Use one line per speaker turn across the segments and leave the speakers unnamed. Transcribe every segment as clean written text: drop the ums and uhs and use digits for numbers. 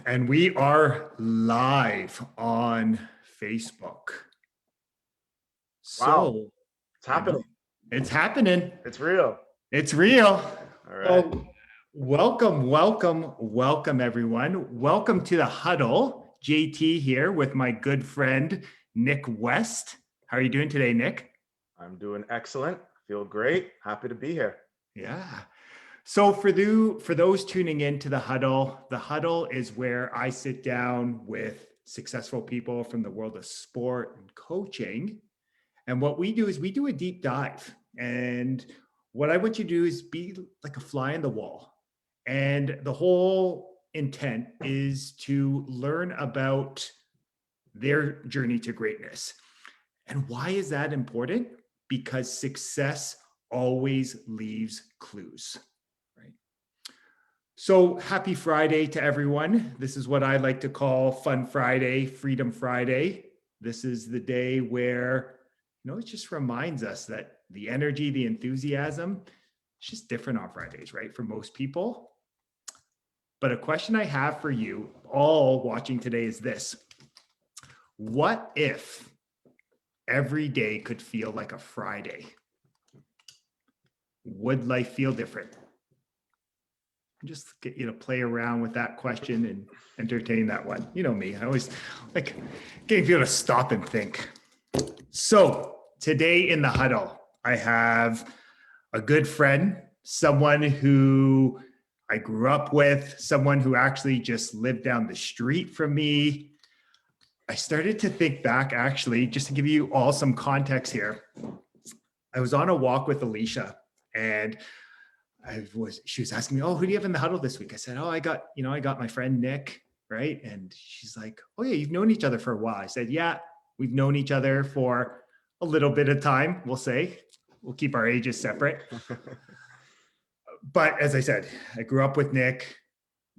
And we are live on Facebook.
Wow,
So
it's
I know
happening.
it's happening.
It's real.
It's real.
All right.
Well, welcome, everyone. Welcome to the huddle. JT here with my good friend, Nick West. How are you doing today, Nick?
I'm doing excellent. Feel great. Happy to be here.
Yeah. So for those tuning in to the huddle is where I sit down with successful people from the world of sport and coaching. And what we do is we do a deep dive. And what I want you to do is be like a fly on the wall. And the whole intent is to learn about their journey to greatness. And why is that important? Because success always leaves clues, right? So happy Friday to everyone. This is what I like to call Fun Friday, Freedom Friday. This is the day where, it just reminds us that the energy, the enthusiasm, it's just different on Fridays, right? For most people. But a question I have for you all watching today is this. What if every day could feel like a Friday? Would life feel different? Just get you to play around with that question and entertain that one. You know me, I always like getting people to stop and think. So today in the huddle, I have a good friend, someone who I grew up with, someone who actually just lived down the street from me. I started to think back, actually, just to give you all some context here. I was on a walk with Alicia, and she was asking me, oh, who do you have in the huddle this week? I said, oh, I got my friend Nick, right? And she's like, oh yeah, you've known each other for a while. I said, yeah, we've known each other for a little bit of time, we'll say. We'll keep our ages separate. But as I said, I grew up with Nick.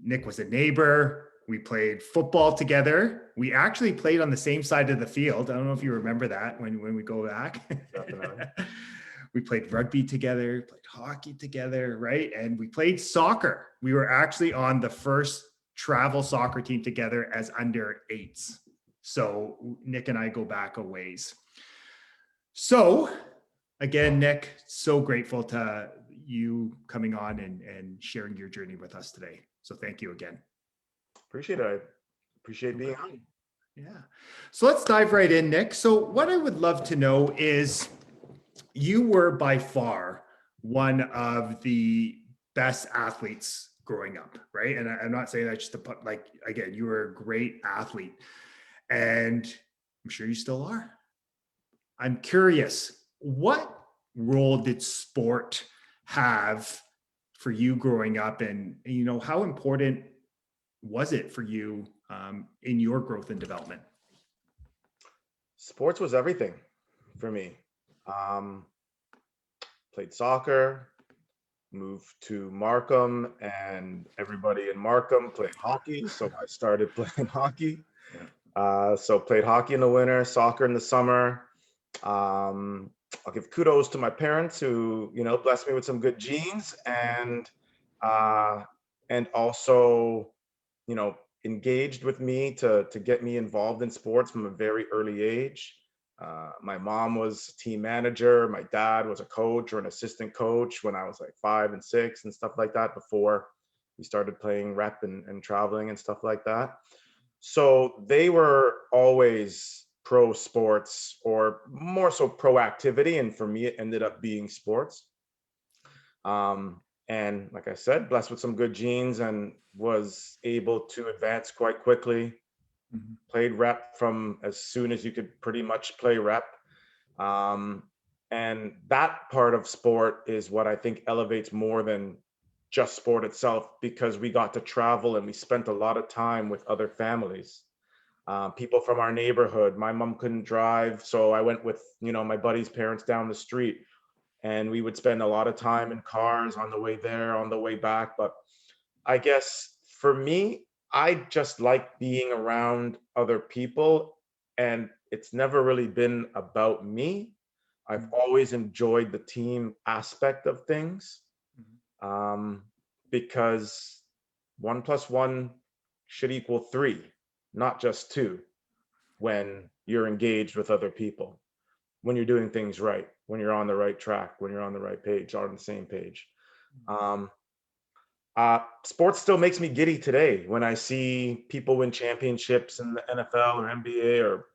Nick was a neighbor. We played football together. We actually played on the same side of the field. I don't know if you remember that when we go back.
Definitely.
We played rugby together, played hockey together, right? And we played soccer. We were actually on the first travel soccer team together as under eights. So Nick and I go back a ways. So again, Nick, so grateful to you coming on and sharing your journey with us today. So thank you again.
Appreciate it. I appreciate being on.
Yeah. So let's dive right in, Nick. So what I would love to know is you were by far one of the best athletes growing up, right? And I'm not saying that just to put, like, again, you were a great athlete and I'm sure you still are. I'm curious, what role did sport have for you growing up, and how important was it for you in your growth and development?
Sports was everything for me. Played soccer, moved to Markham, and everybody in Markham played hockey. So I started playing hockey. So played hockey in the winter, soccer in the summer. I'll give kudos to my parents who, blessed me with some good genes uh, and also, engaged with me to get me involved in sports from a very early age. My mom was a team manager. My dad was a coach or an assistant coach when I was like 5 and 6 and stuff like that before we started playing rep and traveling and stuff like that. So they were always pro sports or more so pro activity. And for me, it ended up being sports. And like I said, blessed with some good genes and was able to advance quite quickly.
Mhm.
Played rep from as soon as you could pretty much play rep. Um, and that part of sport is what I think elevates more than just sport itself, because we got to travel and we spent a lot of time with other families, people from our neighborhood. My mom couldn't drive, so I went with my buddy's parents down the street, and we would spend a lot of time in cars on the way there, on the way back. But I guess for me, I just like being around other people, and it's never really been about me. I've always enjoyed the team aspect of things,
Mhm.
because 1 plus 1 should equal 3, not just 2, when you're engaged with other people, when you're doing things right, when you're on the right track, when you're on the right page, on the same page. Um, Sports still makes me giddy today when I see people win championships in the NFL or NBA or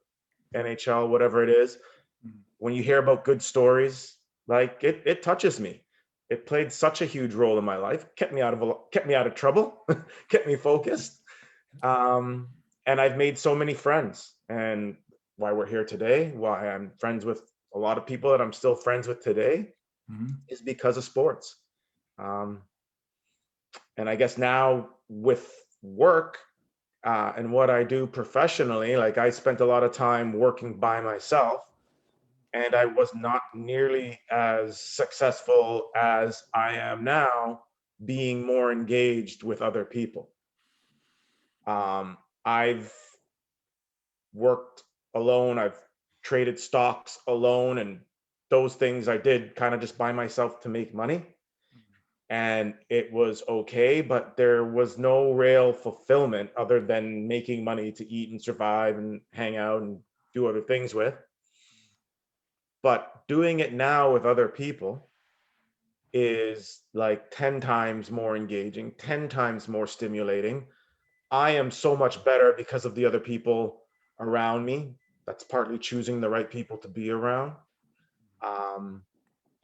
NHL, whatever it is.
Mhm.
When you hear about good stories, like it touches me. It played such a huge role in my life, kept me out of trouble, kept me focused. Um, and I've made so many friends. And why we're here today, why I'm friends with a lot of people that I'm still friends with today,
Mhm.
is because of sports. Um, and I guess now with work, and what I do professionally, like I spent a lot of time working by myself, and I was not nearly as successful as I am now being more engaged with other people. I've worked alone, I've traded stocks alone, and those things I did kind of just by myself to make money. And it was okay, but there was no real fulfillment other than making money to eat and survive and hang out and do other things with. But doing it now with other people is like 10 times more engaging, 10 times more stimulating. I am so much better because of the other people around me. That's partly choosing the right people to be around. Um,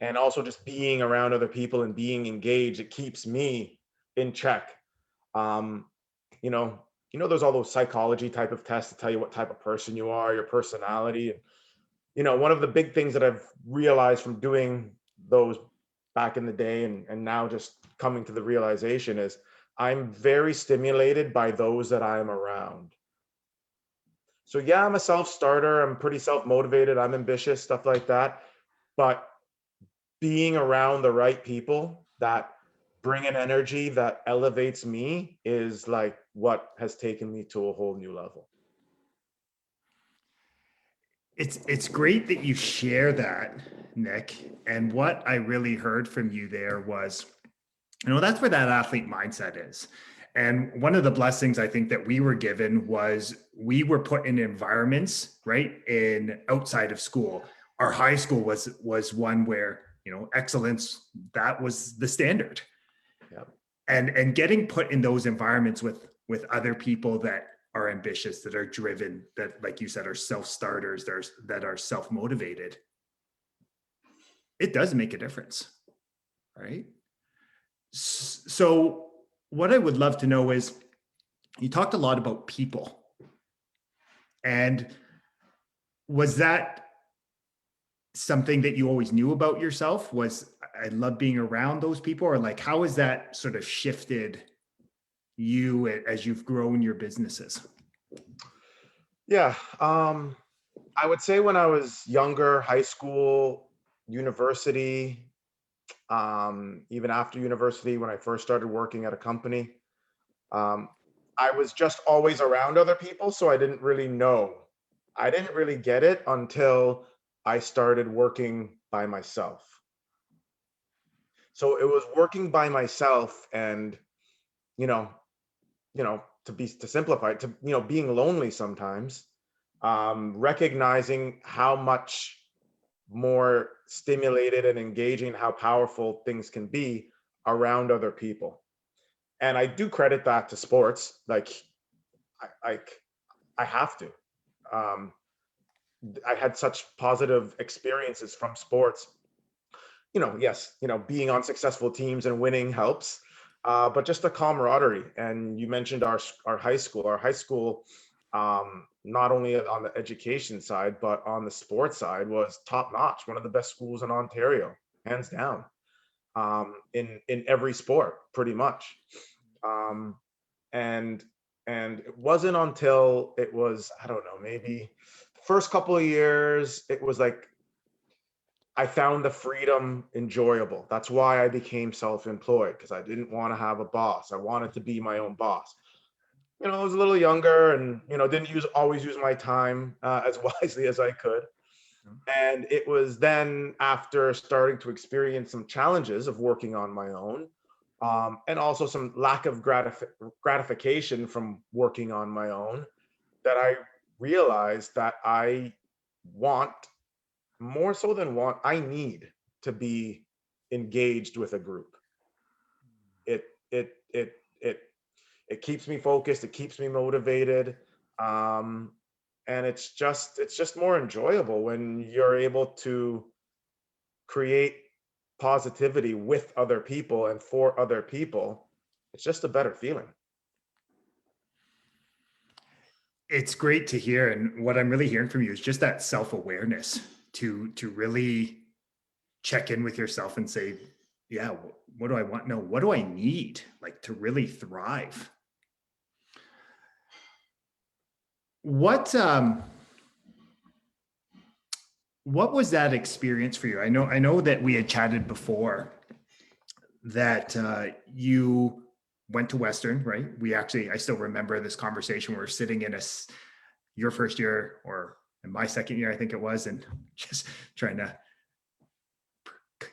and also just being around other people and being engaged, it keeps me in check. Um, you know, there's all those psychology type of tests to tell you what type of person you are, your personality. And, one of the big things that I've realized from doing those back in the day and now just coming to the realization is I'm very stimulated by those that I'm around. So yeah, I'm a self-starter. I'm pretty self-motivated. I'm ambitious, stuff like that. But being around the right people that bring an energy that elevates me is like what has taken me to a whole new level.
It's great that you share that, Nick. And what I really heard from you there was, that's where that athlete mindset is. And one of the blessings I think that we were given was we were put in environments, right, in outside of school. Our high school was one where, excellence, that was the standard.
Yeah.
And getting put in those environments with other people that are ambitious, that are driven, that, like you said, are self-starters, that are self-motivated, it does make a difference, right? So what I would love to know is, you talked a lot about people, and was that something that you always knew about yourself? Was I love being around those people, or like how has that sort of shifted you as you've grown your businesses?
Yeah. I would say when I was younger, high school, university, even after university, when I first started working at a company, um, I was just always around other people. So I didn't really know. I didn't really get it until I started working by myself. So it was working by myself and, you know, to simplify it, to, being lonely sometimes, recognizing how much more stimulated and engaging, how powerful things can be around other people. And I do credit that to sports. Like I, I have to. Um, I had such positive experiences from sports. Yes, being on successful teams and winning helps, but just the camaraderie. And you mentioned our high school. Our high school, not only on the education side but on the sports side, was top notch. One of the best schools in Ontario, hands down, in every sport, pretty much. Um, and and it wasn't until it was, I don't know, maybe the first couple of years, it was like I found the freedom enjoyable. That's why I became self-employed, because I didn't want to have a boss. I wanted to be my own boss. I was a little younger and, didn't always use my time as wisely as I could. And it was then after starting to experience some challenges of working on my own, and also some lack of gratification from working on my own, that I realized that I want, more so than want, I need to be engaged with a group. It it it it it keeps me focused, it keeps me motivated. Um, and it's just more enjoyable when you're able to create positivity with other people and for other people. It's just a better feeling.
It's great to hear. And what I'm really hearing from you is just that self-awareness to really check in with yourself and say, yeah, what do I want? No, what do I need like to really thrive? What what was that experience for you? I know that we had chatted before that you went to Western, right? I still remember this conversation. We were sitting in your first year or in my second year, I think it was, and just trying to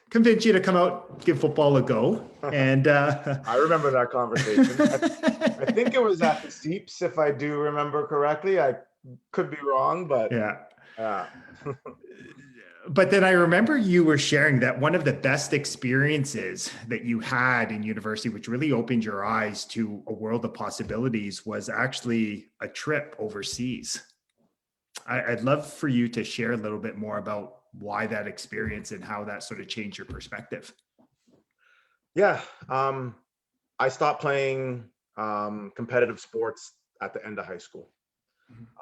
convince you to come out, give football a go. And
I remember that conversation. I think it was at the Seeps, if I do remember correctly. I could be wrong, but
yeah.
uh,
But then I remember you were sharing that one of the best experiences that you had in university, which really opened your eyes to a world of possibilities, was actually a trip overseas. I'd love for you to share a little bit more about why that experience and how that sort of changed your perspective.
yeah, I stopped playing competitive sports at the end of high school.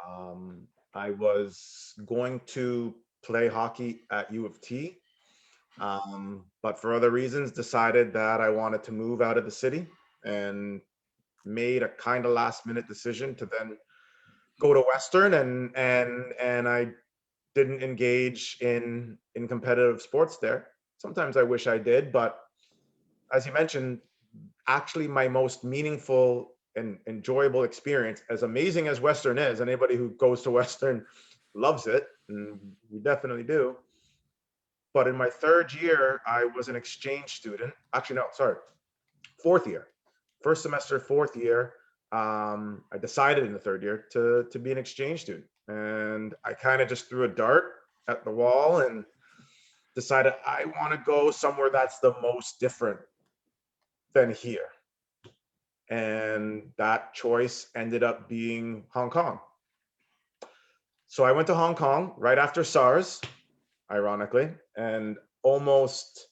Um, I was going to play hockey at U of T, but for other reasons decided that I wanted to move out of the city, and made a kind of last minute decision to then go to Western, and I didn't engage in competitive sports there. Sometimes I wish I did, but as you mentioned, actually my most meaningful and enjoyable experience, as amazing as Western is, anybody who goes to Western loves it, and we definitely do. But in my third year, I was an exchange student. Actually, no, sorry, fourth year, first semester, fourth year. I decided in the third year to be an exchange student, and I kind of just threw a dart at the wall and decided I want to go somewhere that's the most different than here. And that choice ended up being Hong Kong. So I went to Hong Kong right after SARS, ironically, and almost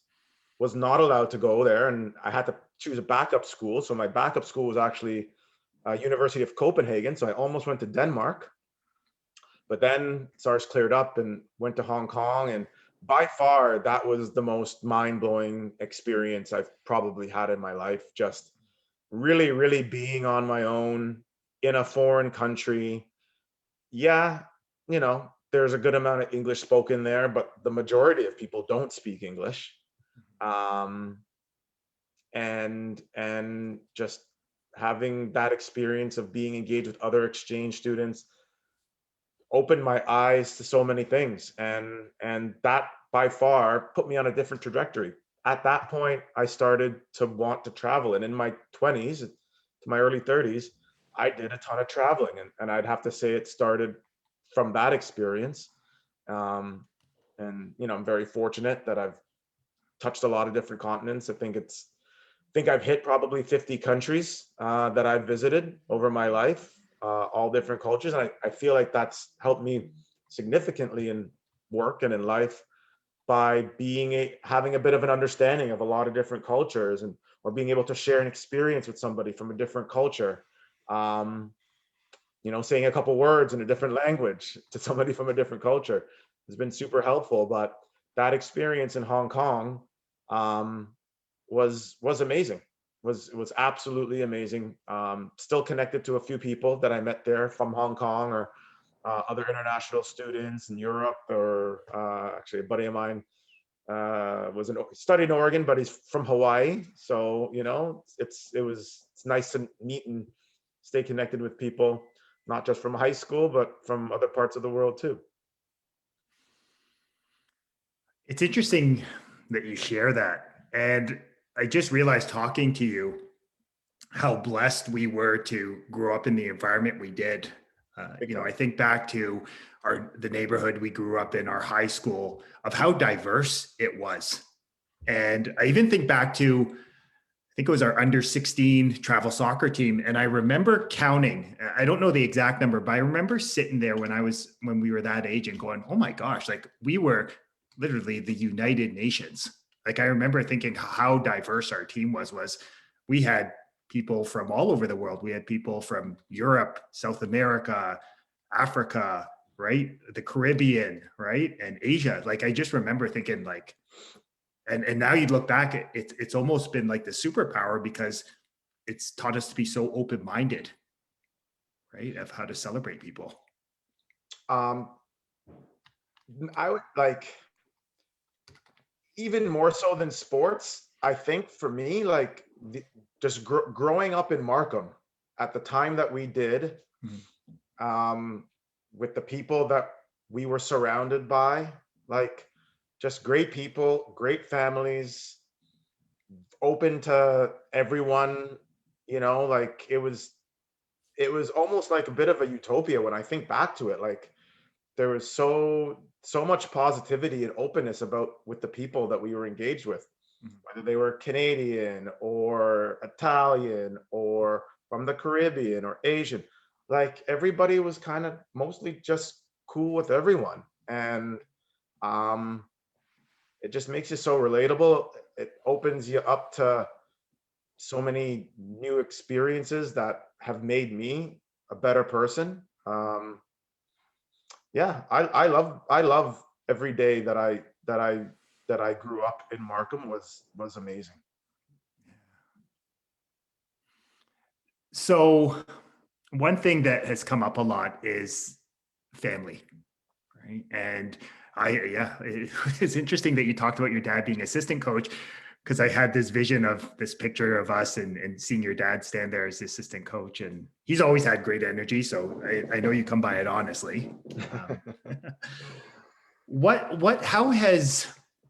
was not allowed to go there. And I had to choose a backup school. So my backup school was actually University of Copenhagen. So I almost went to Denmark. But then SARS cleared up and went to Hong Kong. And by far, that was the most mind blowing experience I've probably had in my life. Just really, really being on my own in a foreign country. Yeah, there's a good amount of English spoken there, but the majority of people don't speak English. Um, and just having that experience of being engaged with other exchange students opened my eyes to so many things, and that by far put me on a different trajectory. At that point I started to want to travel, and in my 20s to my early 30s I did a ton of traveling, and I'd have to say it started from that experience. And I'm very fortunate that I've touched a lot of different continents. I think I've hit probably 50 countries that I've visited over my life, all different cultures. And I feel like that's helped me significantly in work and in life by having a bit of an understanding of a lot of different cultures, and or being able to share an experience with somebody from a different culture. Um, saying a couple words in a different language to somebody from a different culture has been super helpful. But that experience in Hong Kong um, was amazing. Was absolutely amazing. Still connected to a few people that I met there from Hong Kong, or other international students in Europe, or actually a buddy of mine studied in Oregon, but he's from Hawaii. So it's nice to meet and stay connected with people, not just from high school, but from other parts of the world too.
It's interesting that you share that. And I just realized talking to you how blessed we were to grow up in the environment we did.
Big
You know,
time.
I think back to the neighborhood we grew up in, our high school, of how diverse it was. And I even think back to, I think it was our under 16 travel soccer team. And I remember counting, I don't know the exact number, but I remember sitting there when we were that age and going, oh my gosh, like we were literally the United Nations. Like I remember thinking how diverse our team was we had people from all over the world. We had people from Europe, South America, Africa, right? The Caribbean, right? And Asia. Like I just remember thinking like, and now you look back, it's almost been like the superpower because it's taught us to be so open-minded, right? Of how to celebrate people.
Um, I would like, even more so than sports, I think for me, like just growing up in Markham at the time that we did,
Mhm.
with the people that we were surrounded by, like just great people, great families, open to everyone, like it was almost like a bit of a utopia when I think back to it. Like there was so much positivity and openness about with the people that we were engaged with,
Mhm.
whether they were Canadian or Italian or from the Caribbean or Asian. Like everybody was kind of mostly just cool with everyone. And um, it just makes you so relatable. It opens you up to so many new experiences that have made me a better person. Yeah, I love every day that I grew up in Markham was amazing.
So one thing that has come up a lot is family, right? And yeah, it's interesting that you talked about your dad being assistant coach because I had this vision of this picture of us and seeing your dad stand there as the assistant coach. And he's always had great energy. So I know you come by it honestly. Um, how has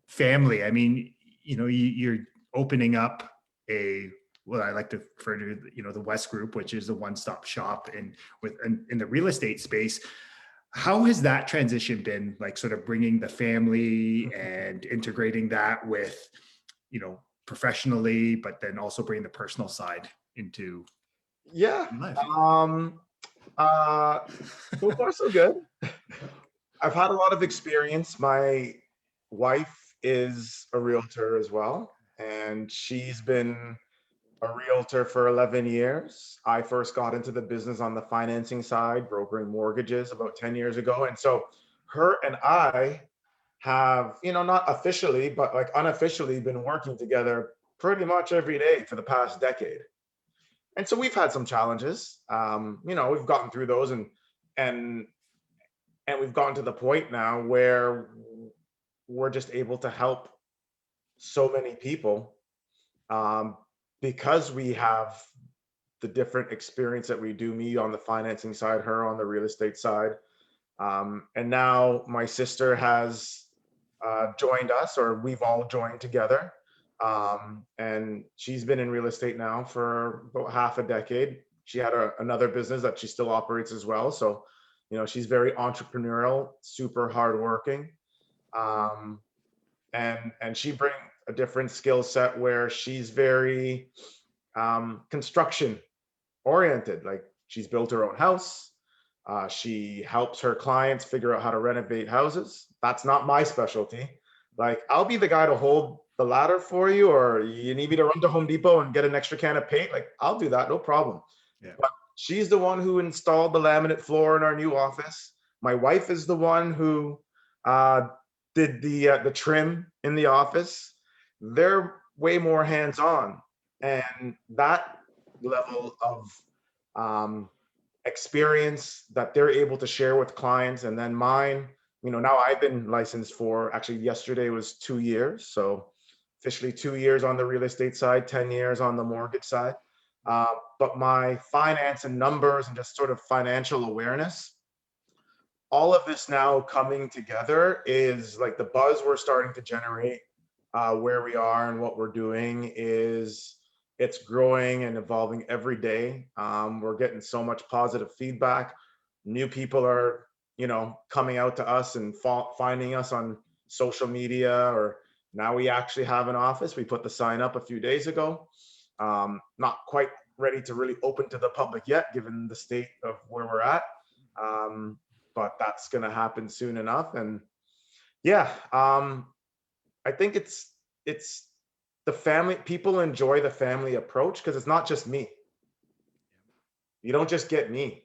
family, I mean, you're opening up well, I like to refer to, the West Group, which is a one-stop shop in the real estate space. How has that transition been, like sort of bringing the family and integrating that with, professionally, but then also bringing the personal side into
Yeah.
your life?
Um, uh, so far so good. I've had a lot of experience. My wife is a realtor as well, and she's been a realtor for 11 years. I first got into the business on the financing side, brokering mortgages about 10 years ago. And so her and I have, not officially, but like unofficially been working together pretty much every day for the past decade. And so we've had some challenges. We've gotten through those and and we've gotten to the point now where we're just able to help so many people, um, because we have the different experience that we do, me on the financing side, her on the real estate side. And now my sister has joined us, or we've all joined together. And she's been in real estate now for about half a decade. She had another business that she still operates as well. So, she's very entrepreneurial, super hardworking. Um, and she brings a different skill set where she's very construction oriented. Like she's built her own house. She helps her clients figure out how to renovate houses. That's not my specialty. Like I'll be the guy to hold the ladder for you, or you need me to run to Home Depot and get an extra can of paint. Like I'll do that, no problem.
Yeah.
But she's the one who installed the laminate floor in our new office. My wife is the one who uh, did the trim in the office. They're way more hands on, and that level of um, experience that they're able to share with clients. And then mine, now I've been licensed for, actually yesterday was 2 years. So officially 2 years on the real estate side, 10 years on the mortgage side. But my finance and numbers and just sort of financial awareness, all of this now coming together is like the buzz we're starting to generate where we are and what we're doing is it's growing and evolving every day. We're getting so much positive feedback. New people are, coming out to us and finding us on social media, or now we actually have an office. We put the sign up a few days ago. Not quite ready to really open to the public yet, given the state of where we're at. But that's going to happen soon enough. And yeah, I think it's the family. People enjoy the family approach because it's not just me. You don't just get me.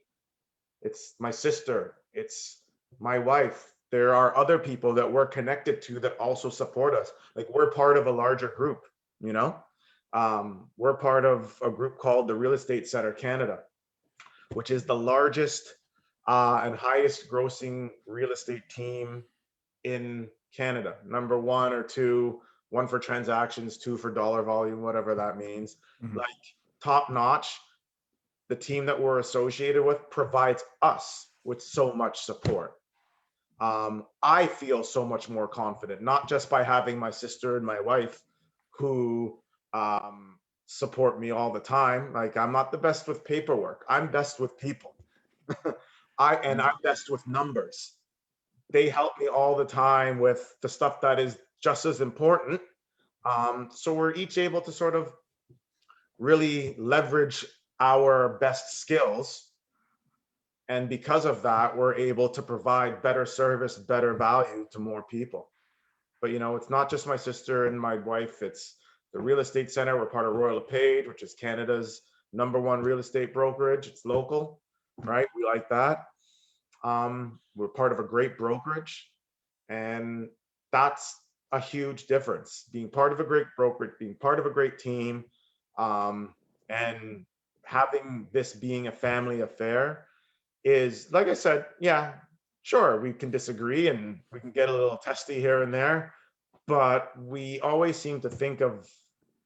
It's my sister. It's my wife. There are other people that we're connected to that also support us. Like we're part of a larger group, you know? We're part of a group called the Real Estate Center Canada, which is the largest and highest grossing real estate team in Canada. Number one or two, one for transactions, two for dollar volume, whatever that means.
Mhm.
Like top notch. The team that we're associated with provides us with so much support. I feel so much more confident, not just by having my sister and my wife who support me all the time. Like I'm not the best with paperwork. I'm best with people. I'm best with numbers. They help me all the time with the stuff that is just as important. So we're each able to sort of really leverage our best skills. And because of that, we're able to provide better service, better value to more people. But it's not just my sister and my wife, it's the Real Estate Center. We're part of Royal LePage, which is Canada's #1 real estate brokerage. It's local, right? We like that. We're part of a great brokerage, and that's a huge difference. Being part of a great brokerage, being part of a great team, and having this being a family affair is, like I said, yeah, sure, we can disagree and we can get a little testy here and there, but we always seem to think of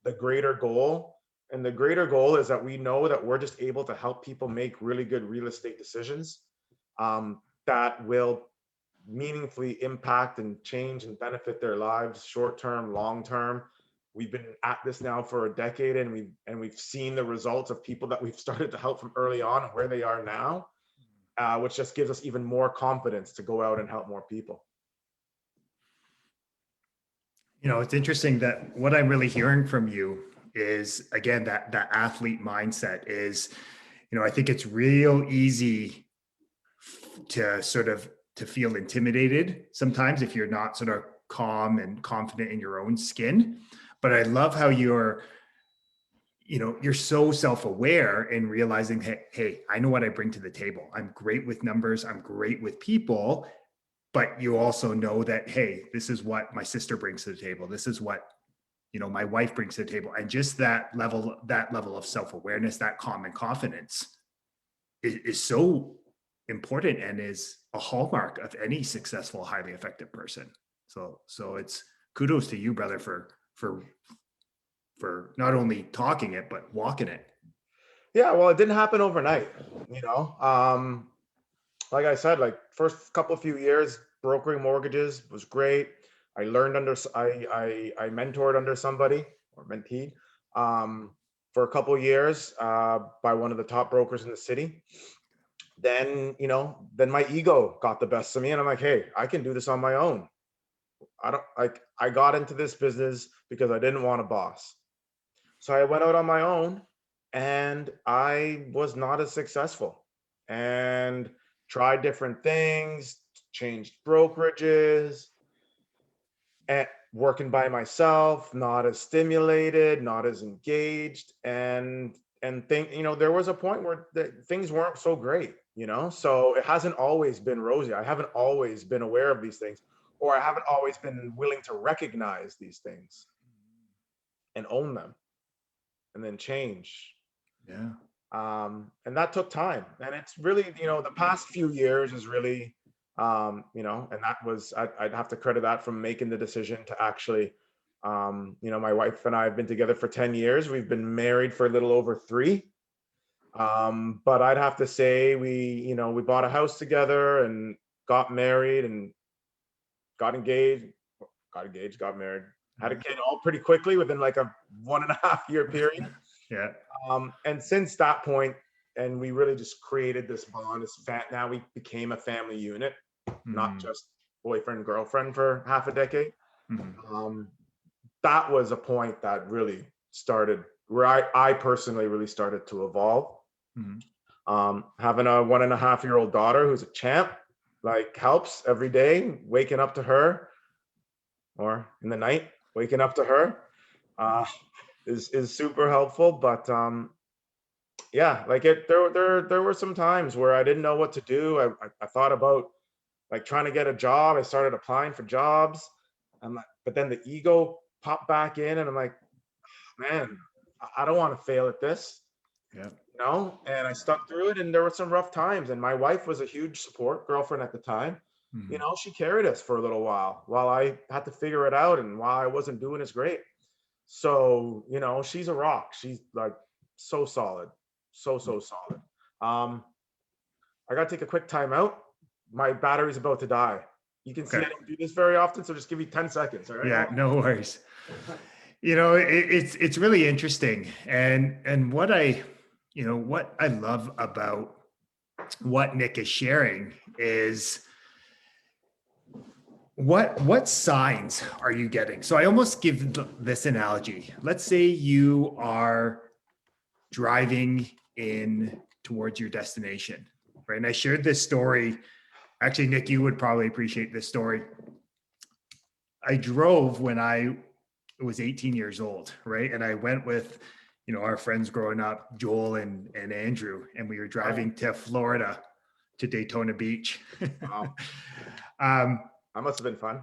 the greater goal. And the greater goal is that we know that we're just able to help people make really good real estate decisions that will meaningfully impact and change and benefit their lives, short term, long term. We've been at this now for a decade, and we've seen the results of people that we've started to help from early on and where they are now, which just gives us even more confidence to go out and help more people.
It's interesting that what I'm really hearing from you is, again, that athlete mindset is, I think it's real easy to sort of to feel intimidated sometimes if you're not sort of calm and confident in your own skin. But I love how you're so self-aware in realizing, hey, I know what I bring to the table. I'm great with numbers. I'm great with people. But you also know that, hey, this is what my sister brings to the table. This is what, my wife brings to the table. And just that level of self-awareness, that common confidence is so important and is a hallmark of any successful, highly effective person. So it's kudos to you, brother, for not only talking it, but walking it.
Yeah, well, it didn't happen overnight, you know. Like I said, like first couple few years brokering mortgages was great. I learned under I mentored under somebody or menteed for a couple years by one of the top brokers in the city. Then my ego got the best of me, and I'm like, hey, I can do this on my own. I got into this business because I didn't want a boss. So I went out on my own, and I was not as successful, and tried different things, changed brokerages, and working by myself, not as stimulated, not as engaged, and think, there was a point where things weren't so great, so it hasn't always been rosy. I haven't always been aware of these things, or I haven't always been willing to recognize these things and own them and then change.
Yeah.
And that took time, and it's really, the past few years is really, and that was, I'd have to credit that from making the decision to actually, my wife and I have been together for 10 years. We've been married for a little over 3. But I'd have to say we bought a house together and got married and got engaged, got married. Had a kid all pretty quickly within like a 1.5 year period.
Yeah.
And since that point, and we really just created this bond. Now we became a family unit, not
Mm,
just boyfriend girlfriend for half a decade.
mhm,
Um, that was a point that really started where I personally really started to evolve.
mhm.
Having a 1.5 year old daughter who's a champ, like helps every day, waking up to her, or in the night, waking up to her, uh, is super helpful. But yeah, like there were some times where I didn't know what to do. I thought about like trying to get a job. I started applying for jobs. I'm like, but then the ego popped back in, and I'm like, man, I don't want to fail at this,
Yeah.
you know? And I stuck through it, and there were some rough times. And my wife was a huge support girlfriend at the time. You
Mhm.
know, she carried us for a little while I had to figure it out and while I wasn't doing as great. So, you know, she's a rock. She's like so solid, so solid. Um, I got to take a quick time out. My battery's about to die. You can see
Okay.
I don't do this very often, so just give me 10 seconds. All right.
Yeah, no worries. It's really interesting, and what what I love about what Nick is sharing is what signs are you getting? So I almost give this analogy. Let's say you are driving in towards your destination, right? And I shared this story. Actually, Nick, you would probably appreciate this story. I drove when I was 18 years old, right? And I went with, our friends growing up, Joel and Andrew, and we were driving to Florida, to Daytona Beach.
Wow.
um,
That must have been fun.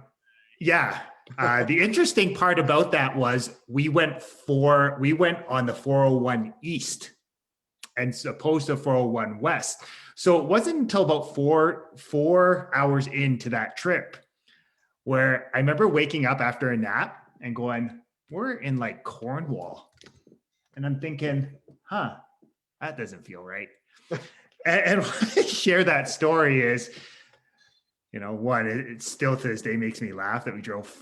yeah. The interesting part about that was we went on the 401 East and opposed to 401 West. So it wasn't until about four hours into that trip where I remember waking up after a nap and going, we're in like Cornwall. And I'm thinking, that doesn't feel right. And why I share that story is, one, it still to this day makes me laugh that we drove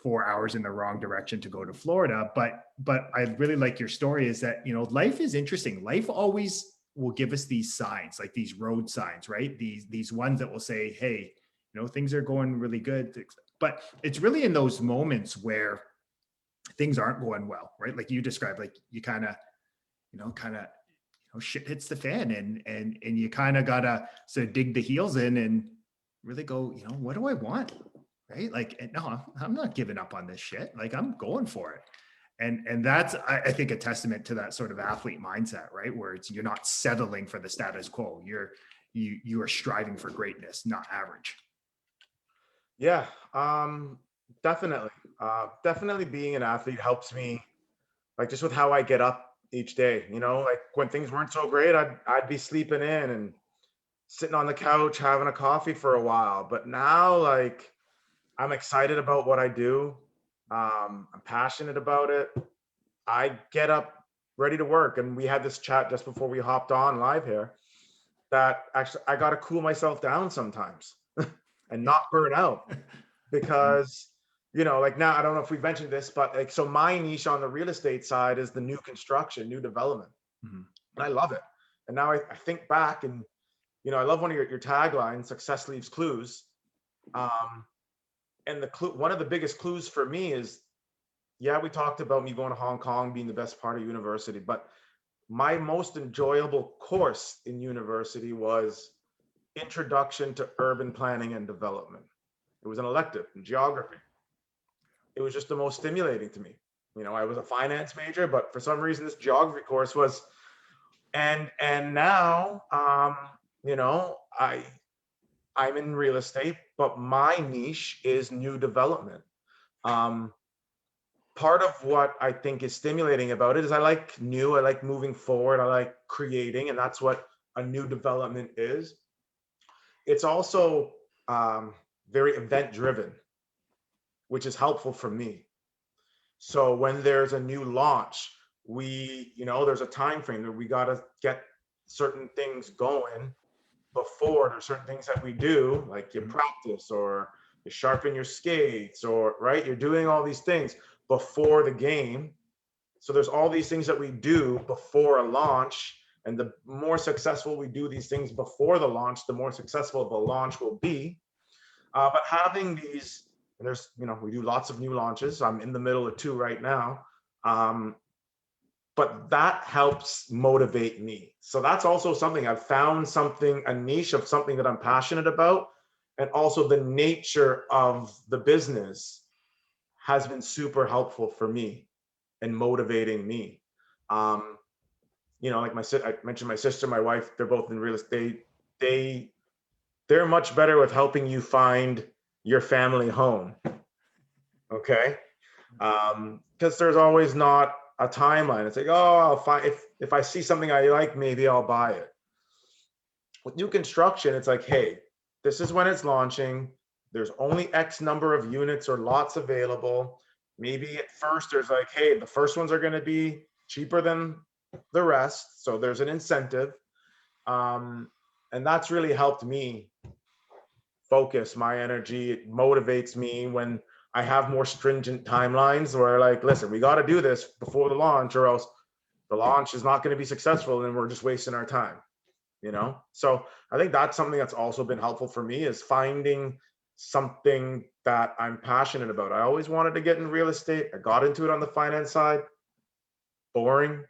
4 hours in the wrong direction to go to Florida. But I really like your story is that, life is interesting. Life always will give us these signs, like these road signs, right? These ones that will say, hey, things are going really good. But it's really in those moments where things aren't going well, right? Like you described, like you kind of, shit hits the fan and you kind of gotta sort of dig the heels in and really go, what do I want? Right? Like, no, I'm not giving up on this shit. Like I'm going for it. And that's, I think, a testament to that sort of athlete mindset, right? Where you're not settling for the status quo. You are striving for greatness, not average.
Yeah, definitely. Definitely being an athlete helps me, like just with how I get up each day. Like when things weren't so great, I'd be sleeping in and sitting on the couch having a coffee for a while. But now, like, I'm excited about what I do. I'm passionate about it. I get up ready to work, and we had this chat just before we hopped on live here. That actually, I got to cool myself down sometimes and not burn out. Because like now I don't know if we've mentioned this, but like so my niche on the real estate side is the new construction, new development,
Mhm.
and I love it. And now I think back, and I love one of your taglines, success leaves clues. um and one of the biggest clues for me is, yeah, we talked about me going to Hong Kong being the best part of university, but my most enjoyable course in university was introduction to urban planning and development. It was an elective in geography. It was just the most stimulating to me. I was a finance major, but for some reason this geography course was, and now, you know, I I'm in real estate, but my niche is new development. Um, Part of what I think is stimulating about it is I like new, I like moving forward, I like creating, and that's what a new development is. It's also very event driven, which is helpful for me. So when there's a new launch, there's a time frame that we got to get certain things going before. There's certain things that we do, like you
Mhm.
practice or you sharpen your skates, or right, you're doing all these things before the game. So there's all these things that we do before a launch, and the more successful we do these things before the launch, the more successful the launch will be. But having these, and there's, we do lots of new launches. I'm in the middle of 2 right now. But that helps motivate me. So that's also something I've found, a niche of something that I'm passionate about. And also the nature of the business has been super helpful for me and motivating me. Like I mentioned my sister, my wife, they're both in real estate. They're much better with helping you find your family home. Okay. Because there's always not a timeline. It's like, oh, I'll find, if I see something I like, maybe I'll buy it. With new construction, it's like, hey, this is when it's launching. There's only X number of units or lots available. Maybe at first there's like, hey, the first ones are going to be cheaper than the rest. So there's an incentive. And that's really helped me focus my energy. It motivates me when I have more stringent timelines where, like, listen, we got to do this before the launch, or else the launch is not going to be successful and we're just wasting our time, So I think that's something that's also been helpful for me, is finding something that I'm passionate about. I always wanted to get in real estate. I got into it on the finance side. Boring.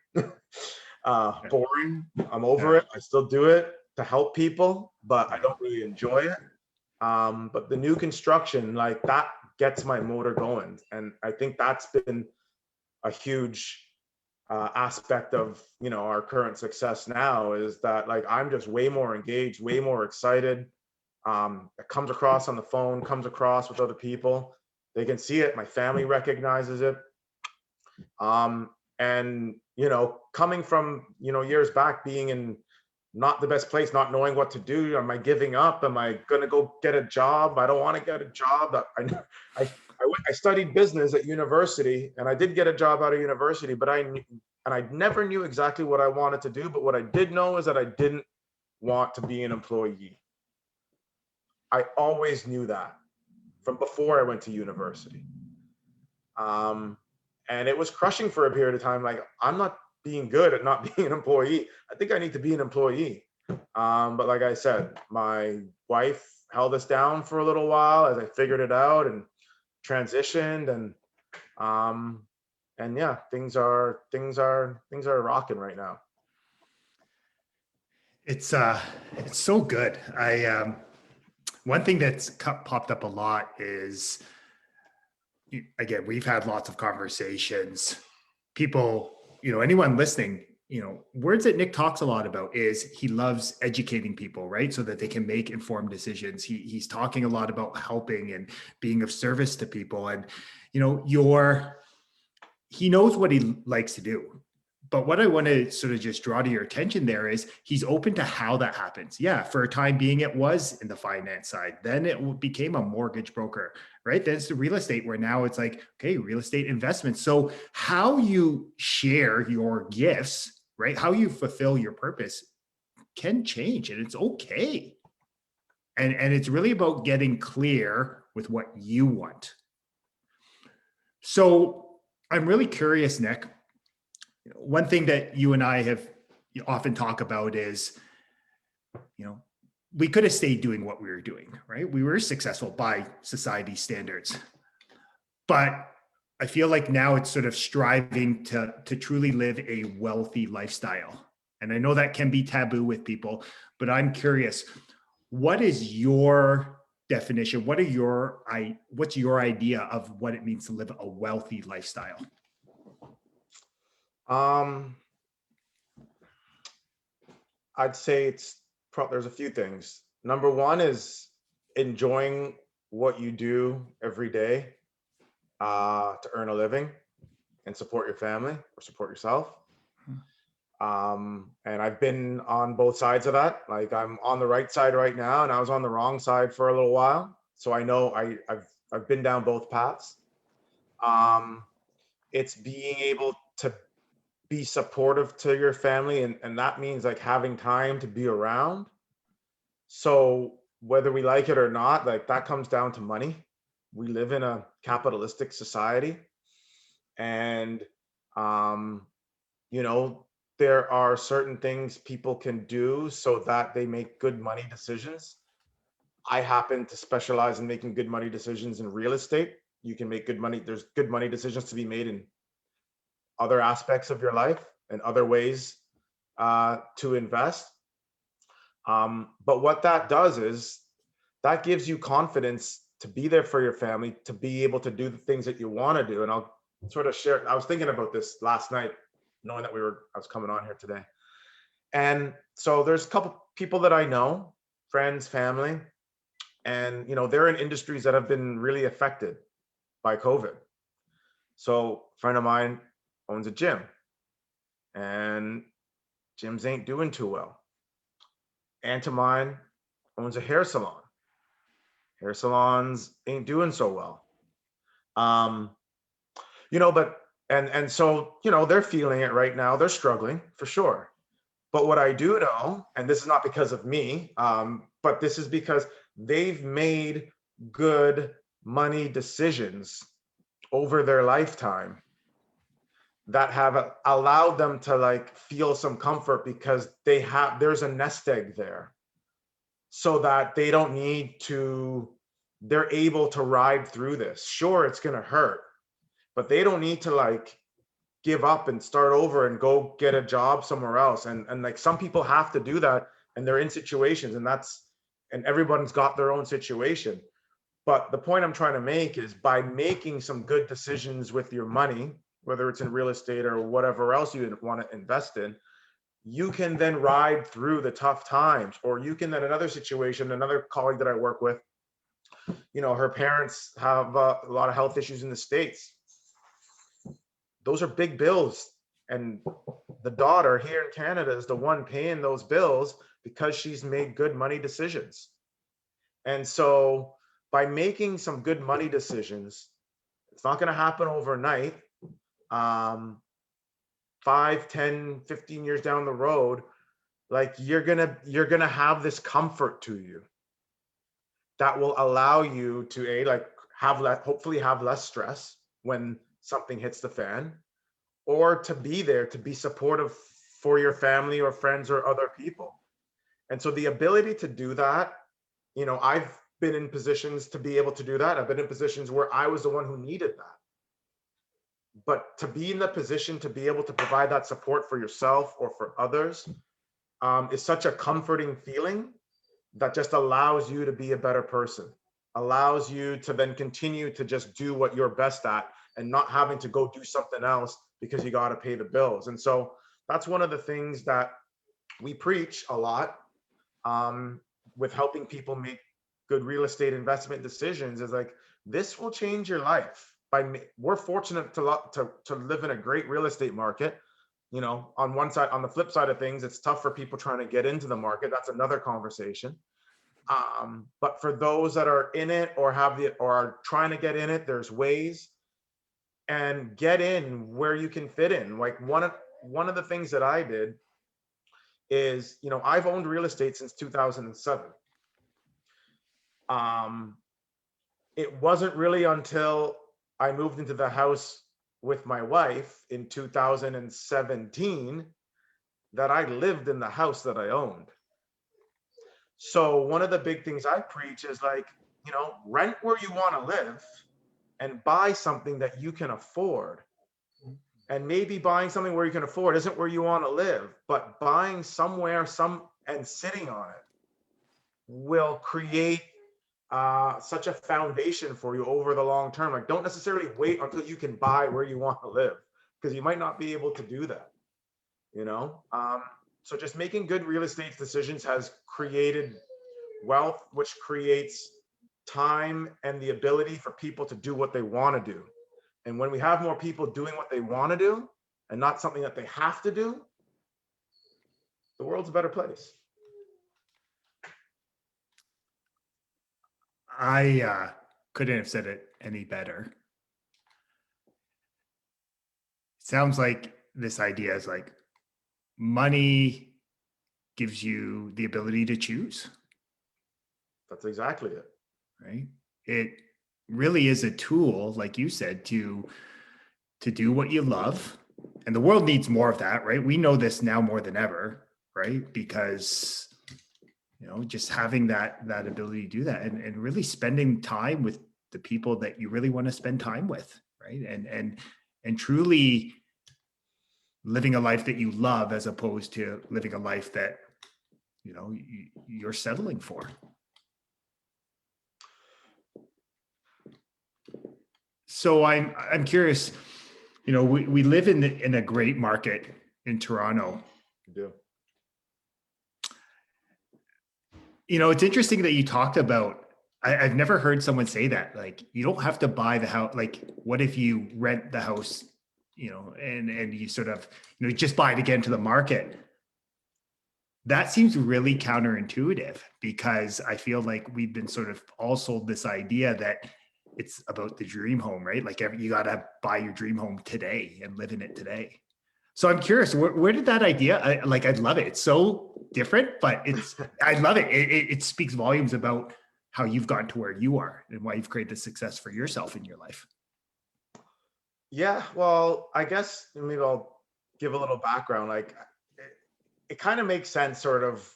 Boring. I'm over it. I still do it to help people, but I don't really enjoy it. But the new construction, like, that gets my motor going. And I think that's been a huge aspect of, our current success now, is that, like, I'm just way more engaged, way more excited. It comes across on the phone, comes across with other people. They can see it. My family recognizes it. And, coming from, years back, being in not the best place, not knowing what to do. Am I giving up? Am I going to go get a job? I don't want to get a job. I studied business at university, and I did get a job out of university, but I never knew exactly what I wanted to do. But what I did know is that I didn't want to be an employee. I always knew that from before I went to university. And it was crushing for a period of time. Like, I'm not being good at not being an employee. I think I need to be an employee. But like I said, my wife held us down for a little while as I figured it out and transitioned, and yeah, things are rocking right now.
It's so good. One thing that's popped up a lot is, again, we've had lots of conversations. People, anyone listening, words that Nick talks a lot about is he loves educating people, right? So that they can make informed decisions. He's talking a lot about helping and being of service to people. And, he knows what he likes to do. But what I want to sort of just draw to your attention there is he's open to how that happens. Yeah, for a time being, it was in the finance side. Then it became a mortgage broker, right? Then it's the real estate, where now it's like, okay, real estate investments. So how you share your gifts, right? How you fulfill your purpose can change, and it's okay. And it's really about getting clear with what you want. So I'm really curious, Nick. One thing that you and I have often talk about is, we could have stayed doing what we were doing, right? We were successful by society standards, but I feel like now it's sort of striving to truly live a wealthy lifestyle. And I know that can be taboo with people, but I'm curious, what is your definition? What's your idea of what it means to live a wealthy lifestyle?
I'd say there's a few things. Number one is enjoying what you do every day to earn a living and support your family or support yourself. And I've been on both sides of that. Like, I'm on the right side right now, and I was on the wrong side for a little while. So I know I've been down both paths. It's being able to be supportive to your family, and that means, like, having time to be around. So whether we like it or not, like, that comes down to money. We live in a capitalistic society. And, um, you know, there are certain things people can do so that they make good money decisions. I happen to specialize in making good money decisions in real estate. You can make good money. There's good money decisions to be made in other aspects of your life and other ways to invest. But what that does is that gives you confidence to be there for your family, to be able to do the things that you want to do. And I'll sort of share. I was thinking about this last night, knowing that I was coming on here today. And so there's a couple people that I know, friends, family, and they're in industries that have been really affected by COVID. So a friend of mine owns a gym, and gyms ain't doing too well. Aunt of mine owns a hair salon. Hair salons ain't doing so well. Um, but and so they're feeling it right now. They're struggling for sure. But what I do know, and this is not because of me, but this is because they've made good money decisions over their lifetime that have allowed them to like feel some comfort because there's a nest egg there, so that they don't need to, they're able to ride through this. Sure, it's going to hurt, but they don't need to like give up and start over and go get a job somewhere else. And like some people have to do that, and they're in situations, and everyone's got their own situation. But the point I'm trying to make is by making some good decisions with your money, whether it's in real estate or whatever else you want to invest in, you can then ride through the tough times. Or you can, in another situation, another colleague that I work with, her parents have a lot of health issues in the States. Those are big bills. And the daughter here in Canada is the one paying those bills because she's made good money decisions. And so by making some good money decisions, it's not going to happen overnight. 5, 10, 15 years down the road, like you're gonna have this comfort to you that will allow you to like hopefully have less stress when something hits the fan, or to be there to be supportive for your family or friends or other people. And so the ability to do that, I've been in positions to be able to do that. I've been in positions where I was the one who needed that. But to be in the position to be able to provide that support for yourself or for others is such a comforting feeling that just allows you to be a better person, allows you to then continue to just do what you're best at and not having to go do something else because you got to pay the bills. And so that's one of the things that we preach a lot with helping people make good real estate investment decisions, is like, this will change your life. We're fortunate to live in a great real estate market. On one side, on the flip side of things, it's tough for people trying to get into the market. That's another conversation. But for those that are in it or are trying to get in it, there's ways, and get in where you can fit in. Like one of the things that I did is, I've owned real estate since 2007. It wasn't really until I moved into the house with my wife in 2017 that I lived in the house that I owned. So one of the big things I preach is like, rent where you want to live and buy something that you can afford. And maybe buying something where you can afford isn't where you want to live, but buying somewhere and sitting on it will create such a foundation for you over the long term. Like, don't necessarily wait until you can buy where you want to live, because you might not be able to do that. So just making good real estate decisions has created wealth, which creates time and the ability for people to do what they want to do. And when we have more people doing what they want to do and not something that they have to do, the world's a better place.
I couldn't have said it any better. Sounds like this idea is like money gives you the ability to choose.
That's exactly it.
Right? It really is a tool, like you said, to to do what you love. And the world needs more of that, right? We know this now more than ever, right? Because, just having that ability to do that and really spending time with the people that you really want to spend time with, right? And truly living a life that you love as opposed to living a life that, you're settling for. So I'm curious, we live in a great market in Toronto.
We do.
It's interesting that you talked about, I've never heard someone say that, like, you don't have to buy the house. Like, what if you rent the house, and you sort of, just buy it again to the market? That seems really counterintuitive, because I feel like we've been sort of all sold this idea that it's about the dream home, right? Like you got to buy your dream home today and live in it today. So I'm curious, where did that idea, I love it. It's so different, but I love it. It speaks volumes about how you've gotten to where you are and why you've created the success for yourself in your life.
Yeah, well, I guess maybe I'll give a little background. Like, it kind of makes sense, sort of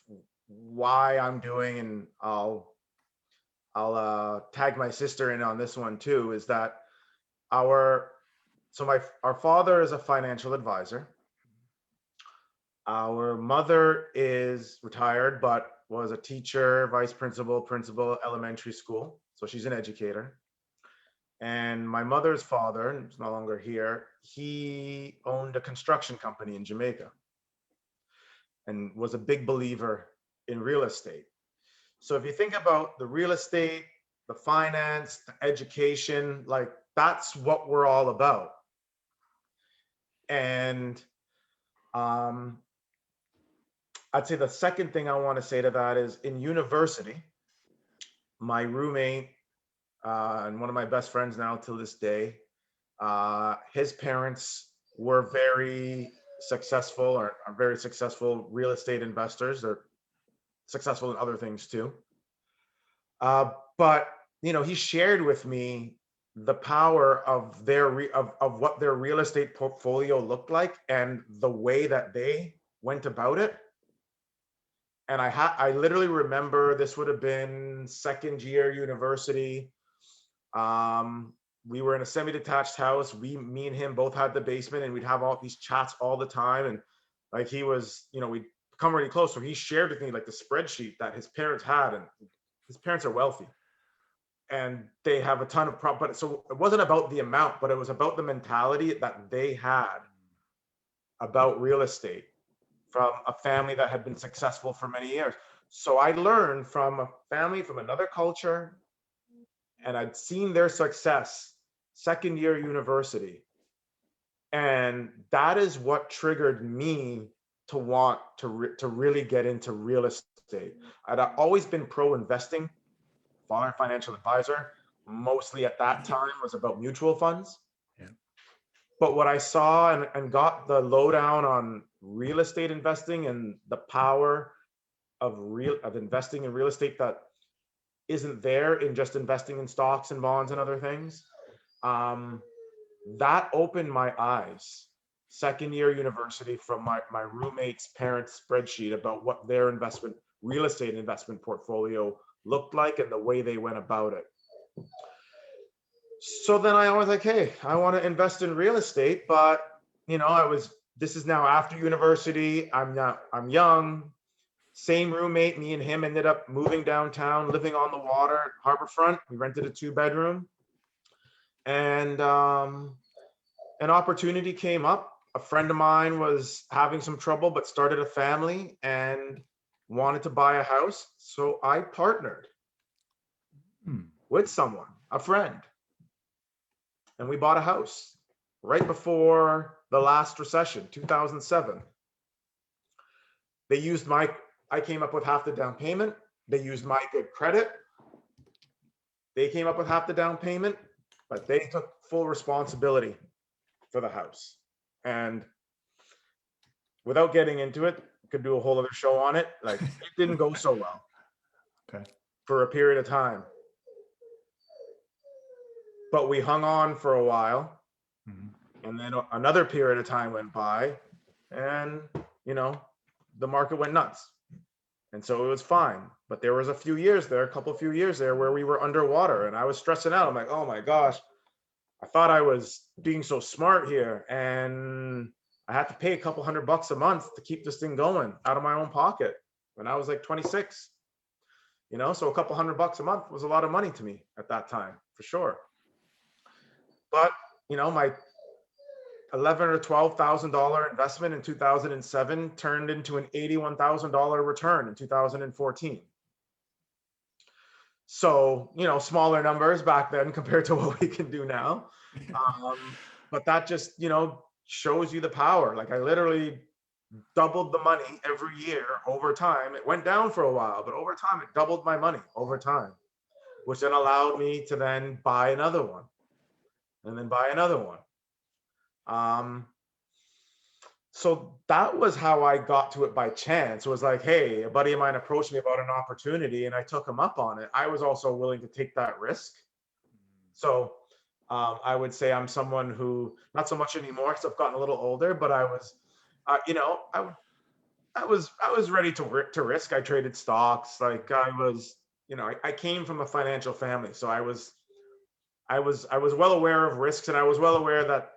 why I'm doing, and I'll tag my sister in on this one too. Is that our father is a financial advisor. Our mother is retired, but was a teacher, vice principal, elementary school. So she's an educator. And my mother's father, who's no longer here, he owned a construction company in Jamaica and was a big believer in real estate. So if you think about the real estate, the finance, the education, like, that's what we're all about. And I'd say the second thing I want to say to that is, in university, my roommate, and one of my best friends now till this day, his parents were very successful, or are very successful real estate investors. They're successful in other things too. But he shared with me the power of of what their real estate portfolio looked like and the way that they went about it. And I literally remember, this would have been second year university. We were in a semi-detached house. Me and him both had the basement, and we'd have all these chats all the time. And like, he was, we'd come really close. So he shared with me like the spreadsheet that his parents had, and his parents are wealthy and they have a ton of but so it wasn't about the amount, but it was about the mentality that they had about real estate from a family that had been successful for many years. So I learned from a family from another culture, and I'd seen their success second year university. And that is what triggered me to want to really get into real estate. I'd always been pro investing. Father, financial advisor, mostly at that time was about mutual funds.
Yeah.
But what I saw and got the lowdown on real estate investing and the power of investing in real estate that isn't there in just investing in stocks and bonds and other things, that opened my eyes. Second year university, from my roommate's parents' spreadsheet about what their real estate investment portfolio looked like and the way they went about it. So then I was like, hey, I want to invest in real estate, but this is now after university. I'm young. Same roommate, me and him ended up moving downtown, living on the water, Harborfront. We rented a 2-bedroom, and an opportunity came up. A friend of mine was having some trouble, but started a family and wanted to buy a house. So I partnered with someone, a friend, and we bought a house right before the last recession, 2007. I came up with half the down payment. They used my good credit. They came up with half the down payment, but they took full responsibility for the house. And without getting into it, could do a whole other show on it. Like, it didn't go so well.
Okay.
For a period of time. But we hung on for a while. And then another period of time went by, and the market went nuts. And so it was fine. But there was a few years there, where we were underwater, and I was stressing out. I'm like, oh my gosh, I thought I was being so smart here, and I had to pay a couple $100 a month to keep this thing going out of my own pocket when I was like 26. So a couple $100 a month was a lot of money to me at that time, for sure. But my $11,000 or $12,000 investment in 2007 turned into an $81,000 return in 2014. So, smaller numbers back then compared to what we can do now. But that just, shows you the power. Like, I literally doubled the money every year over time. It went down for a while, but over time, it doubled my money over time, which then allowed me to then buy another one and then buy another one. So that was how I got to it by chance. It was like, hey, a buddy of mine approached me about an opportunity, and I took him up on it. I was also willing to take that risk. So I would say I'm someone who, not so much anymore because I've gotten a little older, but I was, I was ready to risk. I traded stocks. Like, I was, I came from a financial family, so I was well aware of risks, and I was well aware that,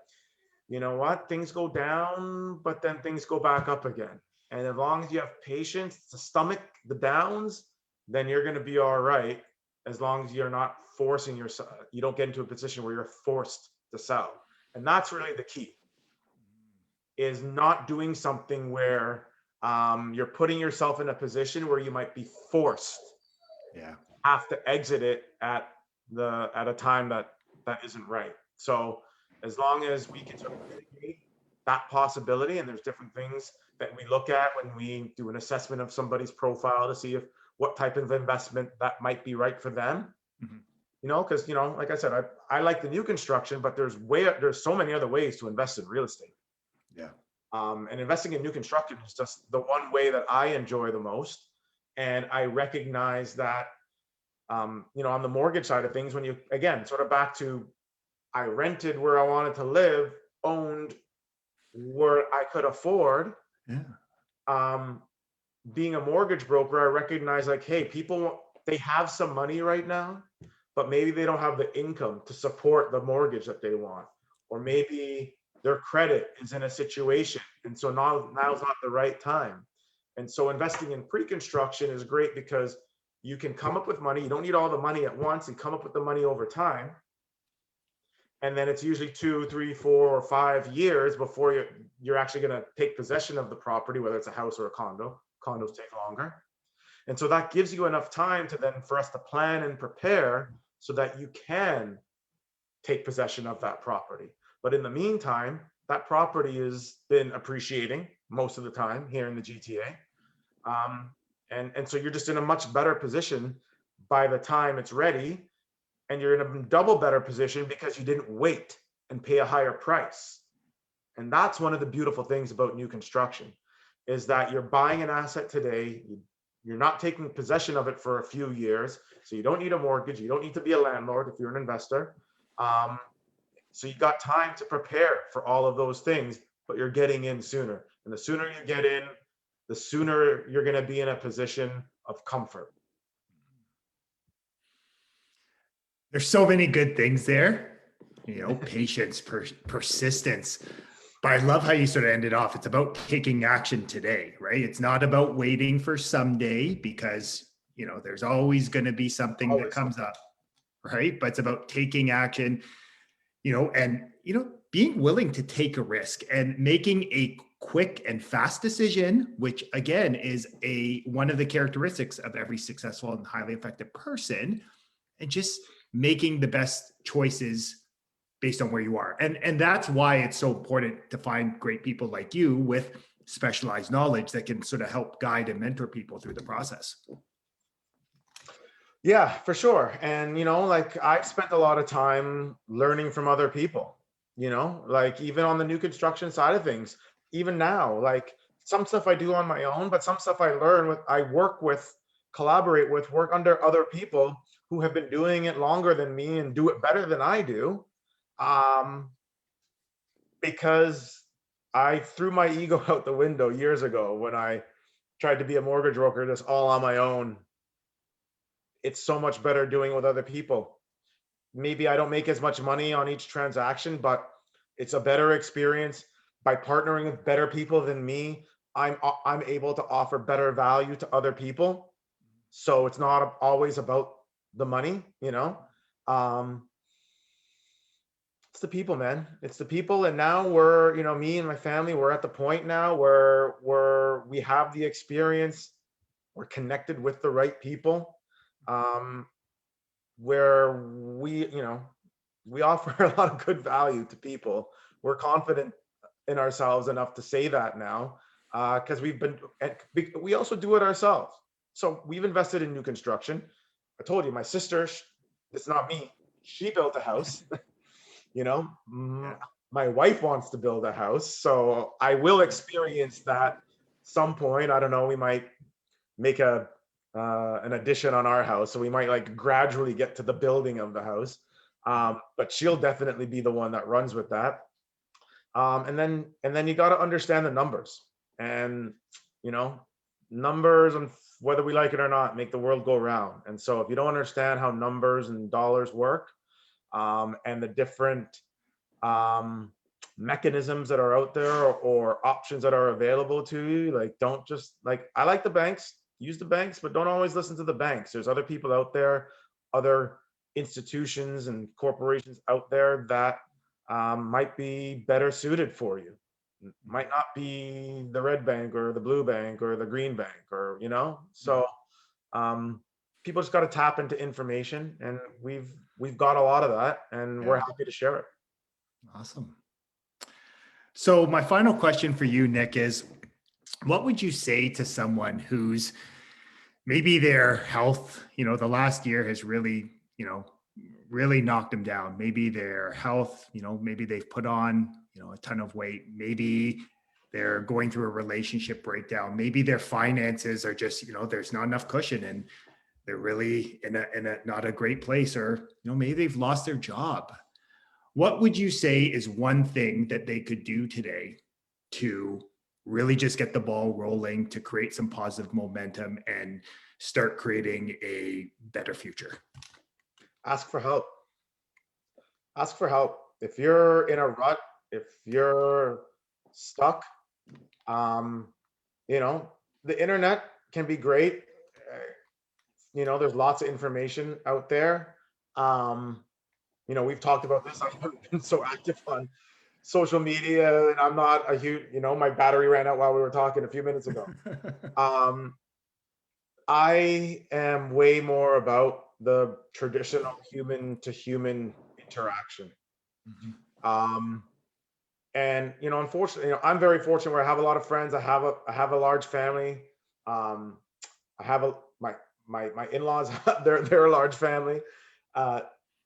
things go down, but then things go back up again. And as long as you have patience to stomach the downs, then you're going to be all right. As long as you're not forcing yourself, you don't get into a position where you're forced to sell. And that's really the key, is not doing something where you're putting yourself in a position where you might be forced have to exit it at a time that isn't right. So as long as we can sort of mitigate that possibility, and there's different things that we look at when we do an assessment of somebody's profile to see if what type of investment that might be right for them. Because like I said, I like the new construction, but there's so many other ways to invest in real estate. And investing in new construction is just the one way that I enjoy the most. And I recognize that, on the mortgage side of things, when you, again, sort of back to, I rented where I wanted to live, owned where I could afford. Being a mortgage broker, I recognize, like, hey, people, they have some money right now, but maybe they don't have the income to support the mortgage that they want. Or maybe their credit is in a situation, and so now's not the right time. And so investing in pre-construction is great because you can come up with money. You don't need all the money at once, and come up with the money over time. And then it's usually 2, 3, 4, or 5 years before you're actually going to take possession of the property, whether it's a house or a condo. Condos take longer. And so that gives you enough time for us to plan and prepare so that you can take possession of that property. But in the meantime, that property has been appreciating most of the time here in the GTA. And so you're just in a much better position by the time it's ready. And you're in a double better position because you didn't wait and pay a higher price. And that's one of the beautiful things about new construction, is that you're buying an asset today. You're not taking possession of it for a few years. So you don't need a mortgage. You don't need to be a landlord if you're an investor. So you got time to prepare for all of those things, but you're getting in sooner. And the sooner you get in, the sooner you're going to be in a position of comfort.
There's so many good things there, patience, persistence. But I love how you sort of ended off. It's about taking action today, right? It's not about waiting for someday, because, there's always going to be something that comes up, right? But it's about taking action, and, being willing to take a risk and making a quick and fast decision, which again is one of the characteristics of every successful and highly effective person, and just making the best choices based on where you are. And that's why it's so important to find great people like you with specialized knowledge that can sort of help guide and mentor people through the process.
Yeah, for sure. And, like, I've spent a lot of time learning from other people, like even on the new construction side of things, even now, like some stuff I do on my own, but some stuff I work with, collaborate with, work under other people who have been doing it longer than me and do it better than I do. because I threw my ego out the window years ago when I tried to be a mortgage broker, just all on my own. It's so much better doing it with other people. Maybe I don't make as much money on each transaction, but it's a better experience. By partnering with better people than me, I'm able to offer better value to other people. So it's not always about the money, you know. Um, it's the people, man. It's the people. And now we're, you know, me and my family, we're at the point now where we have the experience, we're connected with the right people. Um, where we, you know, we offer a lot of good value to people. We're confident in ourselves enough to say that now, because we've been, and we also do it ourselves. So we've invested in new construction. I told you, my sister, it's not me. She built a house. You know,
Yeah.
my wife wants to build a house, so I will experience that some point. I don't know. We might make an addition on our house, so we might like gradually get to the building of the house. But she'll definitely be the one that runs with that. And then you got to understand the numbers, and you know, numbers, and whether we like it or not, make the world go round. And so if you don't understand how numbers and dollars work, and the different um, mechanisms that are out there, or options that are available to you, like, don't just like, I like the banks, use the banks, but don't always listen to the banks. There's other people out there, other institutions and corporations out there that might be better suited for you. Might not be the red bank or the blue bank or the green bank, or you know. So um, people just got to tap into information, and we've got a lot of that, and we're
Yeah.
happy to share it.
Awesome. So my final question for you, Nick, is what would you say to someone who's maybe their health, the last year has really, really knocked them down. Maybe their health, maybe they've put on, a ton of weight. Maybe they're going through a relationship breakdown. Maybe their finances are just, there's not enough cushion and they're really in a not a great place, or, maybe they've lost their job. What would you say is one thing that they could do today to really just get the ball rolling, to create some positive momentum and start creating a better future?
Ask for help. Ask for help. If you're in a rut, if you're stuck, um, you know, the internet can be great. Uh, there's lots of information out there. Um, we've talked about this. I haven't been so active on social media, and I'm not a huge, my battery ran out while we were talking a few minutes ago. Um, I am way more about the traditional human to human interaction.
Mhm.
Um, and unfortunately, I'm very fortunate where I have a lot of friends. I have a large family. Um, I have my in-laws. they're a large family. Uh,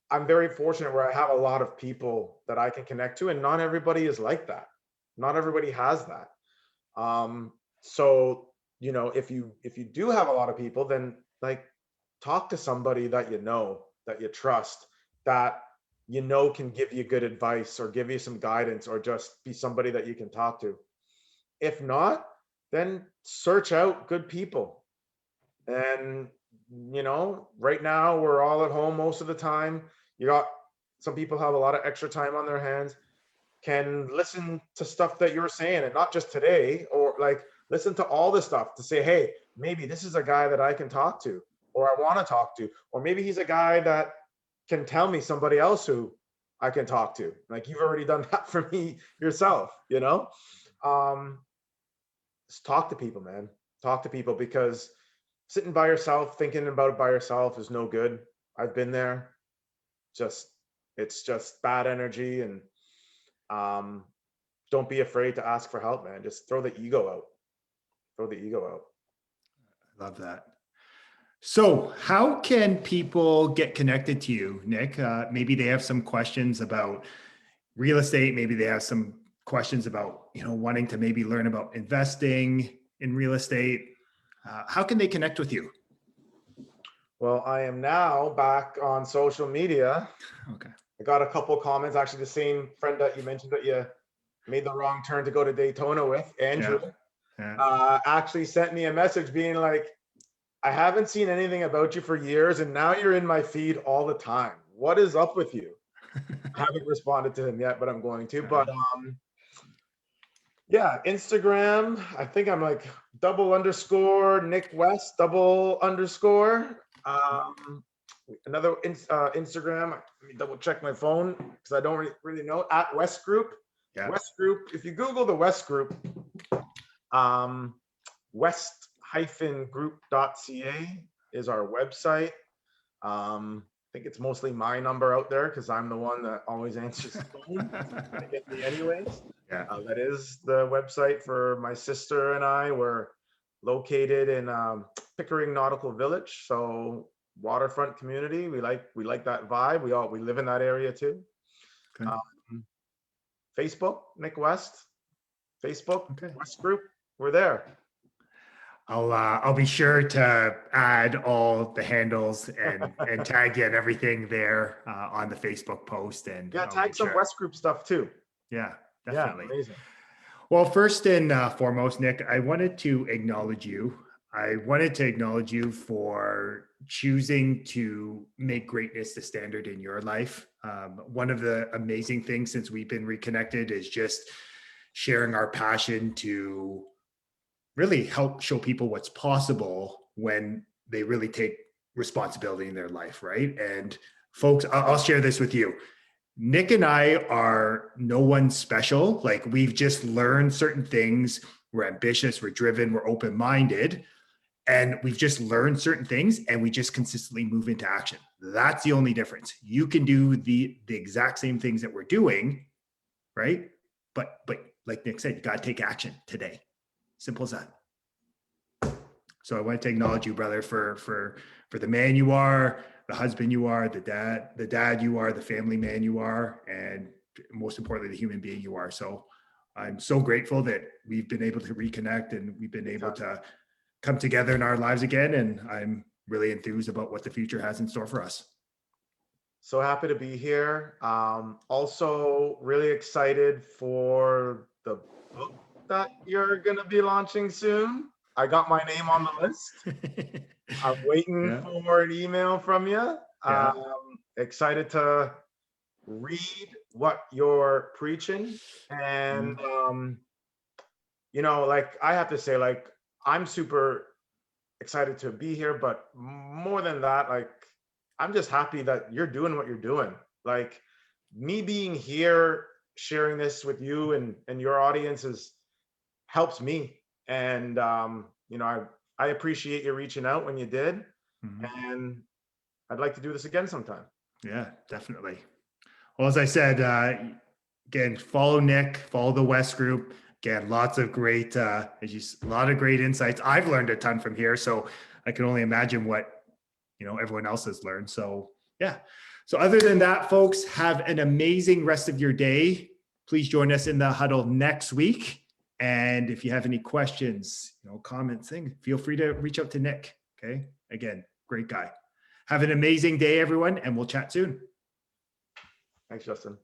I'm very fortunate where I have a lot of people that I can connect to, and not everybody is like that. Not everybody has that. So if you do have a lot of people, then like, talk to somebody that that you trust, that can give you good advice or give you some guidance, or just be somebody that you can talk to. If not, then search out good people. And right now we're all at home most of the time. You got some people have a lot of extra time on their hands, can listen to stuff that you're saying, and not just today, or like, listen to all this stuff to say, hey, maybe this is a guy that I can talk to, or I want to talk to, or maybe he's a guy that can tell me somebody else who I can talk to. Like, you've already done that for me yourself. Um, just talk to people, man. Talk to people, because sitting by yourself, thinking about it by yourself is no good. I've been there. Just, it's just bad energy. And um, don't be afraid to ask for help, man. Just throw the ego out. Throw the ego out.
Love that. So, how can people get connected to you, Nick? Maybe they have some questions about real estate. Maybe they have some questions about, wanting to maybe learn about investing in real estate. How can they connect with you?
Well, I am now back on social media.
Okay.
I got a couple comments. Actually, the same friend that you mentioned that you made the wrong turn to go to Daytona with, Andrew,
Yeah.
actually sent me a message being like, I haven't seen anything about you for years, and now you're in my feed all the time. What is up with you? I haven't responded to him yet, but I'm going to. But yeah, Instagram. I think I'm like _ Nick West _ another Instagram. Let me double check my phone because I don't really know. At West Group.
Yeah.
West Group. If you Google the West Group, west-group.ca is our website. I think it's mostly my number out there because I'm the one that always answers the phone to get me anyways.
Yeah.
That is the website for my sister and I. We're located in Pickering Nautical Village, so waterfront community. We like that vibe. We live in that area too.
Okay.
Facebook, Nick West. Facebook,
Okay.
West Group. We're there.
I'll be sure to add all the handles and tag you and everything there on the Facebook post. And
Yeah,
I'll
tag
make
some
sure.
West Group stuff too.
Yeah, definitely.
Yeah, amazing.
Well, first and foremost, Nick, I wanted to acknowledge you. I wanted to acknowledge you for choosing to make greatness the standard in your life. One of the amazing things since we've been reconnected is just sharing our passion to really help show people what's possible when they really take responsibility in their life, right? And folks, I'll share this with you. Nick and I are no one special. Like, we've just learned certain things. We're ambitious, we're driven, we're open-minded, and we've just learned certain things and we just consistently move into action. That's the only difference. You can do the exact same things that we're doing, right? But like Nick said, you got to take action today. Simple as that. So I want to acknowledge you, brother, for the man you are, the husband you are, the dad you are, the family man you are, and most importantly, the human being you are. So I'm so grateful that we've been able to reconnect and we've been able to come together in our lives again. And I'm really enthused about what the future has in store for us.
So happy to be here. Also really excited for the book that you're going to be launching soon. I got my name on the list. I'm waiting for an email from you. Excited to read what you're preaching. And, like, I have to say, like, I'm super excited to be here, but more than that, like, I'm just happy that you're doing what you're doing. Like, me being here, sharing this with you and your audiences helps me. And, I appreciate you reaching out when you did. And I'd like to do this again sometime.
Yeah, definitely. Well, as I said, again, follow Nick, follow the West Group. Again, lots of great, a lot of great insights. I've learned a ton from here, so I can only imagine what everyone else has learned. So yeah. So other than that, folks, have an amazing rest of your day. Please join us in the huddle next week. And if you have any questions, comments, feel free to reach out to Nick. Okay. Again, great guy. Have an amazing day, everyone, and we'll chat soon.
Thanks, Justin.